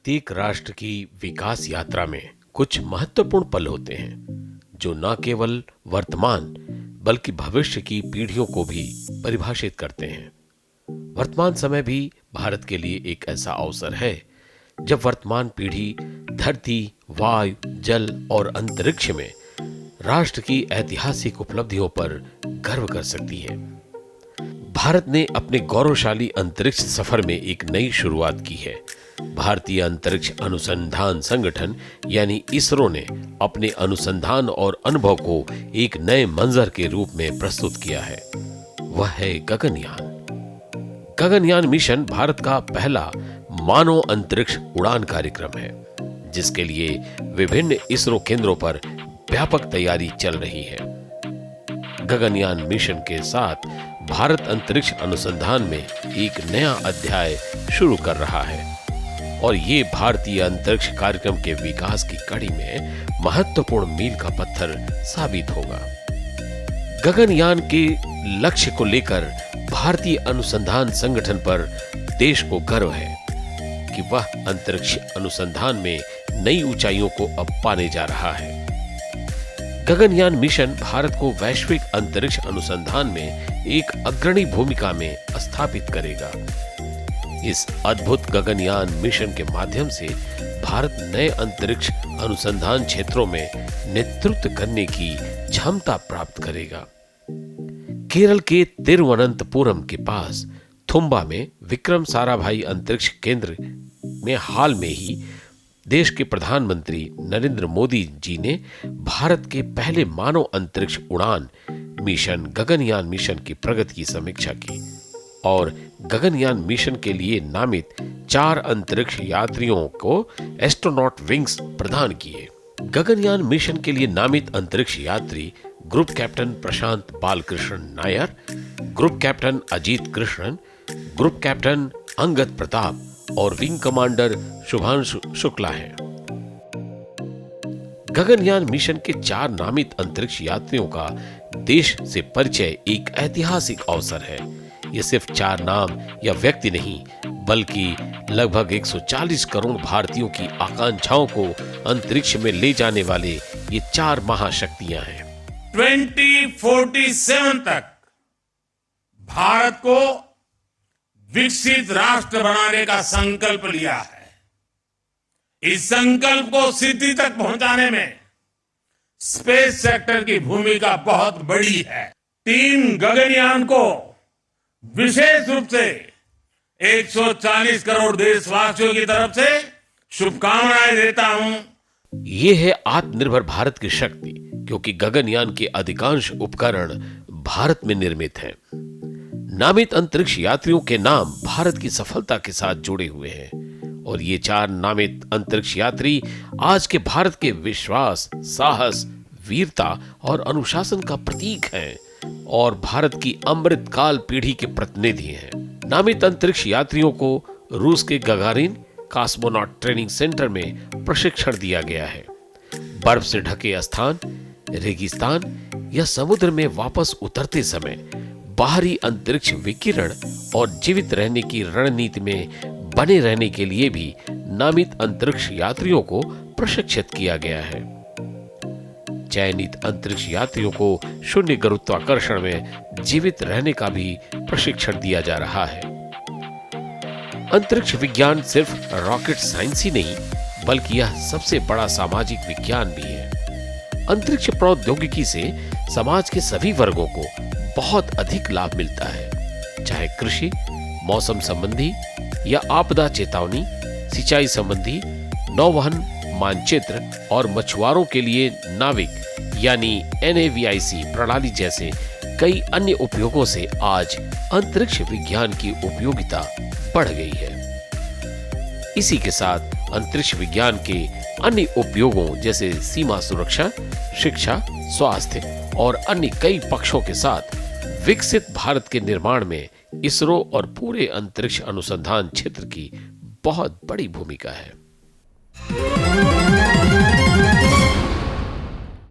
प्रत्येक राष्ट्र की विकास यात्रा में कुछ महत्वपूर्ण पल होते हैं जो न केवल वर्तमान बल्कि भविष्य की पीढ़ियों को भी परिभाषित करते हैं। वर्तमान समय भी भारत के लिए एक ऐसा अवसर है जब वर्तमान पीढ़ी धरती, वायु, जल और अंतरिक्ष में राष्ट्र की ऐतिहासिक उपलब्धियों पर गर्व कर सकती है। भारत ने अपने गौरवशाली अंतरिक्ष सफर में एक नई शुरुआत की है। भारतीय अंतरिक्ष अनुसंधान संगठन यानी इसरो ने अपने अनुसंधान और अनुभव को एक नए मंजर के रूप में प्रस्तुत किया है। वह है गगनयान। गगनयान मिशन भारत का पहला मानव अंतरिक्ष उड़ान कार्यक्रम है, जिसके लिए विभिन्न इसरो केंद्रों पर व्यापक तैयारी चल रही है। गगनयान मिशन के साथ भारत अंतरिक्ष अनुसंधान में एक नया अध्याय शुरू कर रहा है और ये भारतीय अंतरिक्ष कार्यक्रम के विकास की कड़ी में महत्वपूर्ण मील का पत्थर साबित होगा। गगनयान के लक्ष्य को लेकर भारतीय अनुसंधान संगठन पर देश को गर्व है कि वह अंतरिक्ष अनुसंधान में नई ऊंचाइयों को अब पाने जा रहा है। गगनयान मिशन भारत को वैश्विक अंतरिक्ष अनुसंधान में एक अग्रणी भूमिका में स्थापित करेगा। इस अद्भुत गगनयान मिशन के माध्यम से भारत नए अंतरिक्ष अनुसंधान क्षेत्रों में नेतृत्व करने की क्षमता प्राप्त करेगा। केरल के तिरुवनंतपुरम के पास थुम्बा में विक्रम साराभाई अंतरिक्ष केंद्र में हाल में ही देश के प्रधानमंत्री नरेंद्र मोदी जी ने भारत के पहले मानव अंतरिक्ष उड़ान मिशन गगनयान मिशन की प्रगति की समीक्षा की और गगनयान मिशन के लिए नामित 4 अंतरिक्ष यात्रियों को एस्ट्रोनॉट विंग्स प्रदान किए। गगनयान मिशन के लिए नामित अंतरिक्ष यात्री group captain Prashanth Balakrishnan Nair, group captain Ajit Krishnan, group captain Angad Pratap और विंग कमांडर शुभांशु शुक्ला हैं। गगनयान मिशन के 4 नामित अंतरिक्ष यात्रियों का देश से परिचय एक ऐतिहासिक अवसर है। ये सिर्फ 4 नाम या व्यक्ति नहीं, बल्कि लगभग 140 करोड़ भारतीयों की आकांक्षाओं को अंतरिक्ष में ले जाने वाले ये 4 महाशक्तियां हैं। 2047 तक भारत को विकसित राष्ट्र बनाने का संकल्प लिया है। इस संकल्प को सिद्धि तक पहुंचाने में स्पेस सेक्टर की भूमिका बहुत बड़ी है। टीम गगनयान को विशेष रूप से 140 करोड़ देशवासियों की तरफ से शुभकामनाएं देता हूं। ये है आत्मनिर्भर भारत की शक्ति, क्योंकि गगनयान के अधिकांश उपकरण भारत में निर्मित हैं। नामित अंतरिक्ष यात्रियों के नाम भारत की सफलता के साथ जुड़े हुए हैं और ये 4 नामित अंतरिक्ष यात्री आज के भारत के विश्वास, साहस, वीरता और अनुशासन का प्रतीक हैं और भारत की अमृत काल पीढ़ी के प्रतिनिधि हैं। नामित अंतरिक्ष यात्रियों को रूस के गगारिन कॉस्मोनॉट ट्रेनिंग सेंटर में प्रशिक्षण दिया गया है। बर्फ से ढके स्थान, रेगिस्तान या समुद्र में वापस उतरते समय बाहरी अंतरिक्ष विकिरण और जीवित रहने की रणनीति में बने रहने के लिए भी नामित अंतरिक्ष यात्रियों को प्रशिक्षित किया गया है। चयनित अंतरिक्ष यात्रियों को शून्य गुरुत्वाकर्षण में जीवित रहने का भी प्रशिक्षण दिया जा रहा है। अंतरिक्ष विज्ञान सिर्फ रॉकेट साइंस ही नहीं, बल्कि यह सबसे बड़ा सामाजिक विज्ञान भी है। अंतरिक्ष प्रौद्योगिकी से समाज के सभी वर्गों को बहुत अधिक लाभ मिलता है, चाहे कृषि, मौसम संबंधी या आपदा चेतावनी, सिंचाई संबंधी, नौवहन मानचित्र और मछुआरों के लिए नाविक यानी NAVIC प्रणाली जैसे कई अन्य उपयोगों से आज अंतरिक्ष विज्ञान की उपयोगिता बढ़ गई है। इसी के साथ अंतरिक्ष विज्ञान के अन्य उपयोगों जैसे सीमा सुरक्षा, शिक्षा, स्वास्थ्य और अन्य कई पक्षों के साथ विकसित भारत के निर्माण में इसरो और पूरे अंतरिक्ष अनुसंधान क्षेत्र की बहुत बड़ी भूमिका है।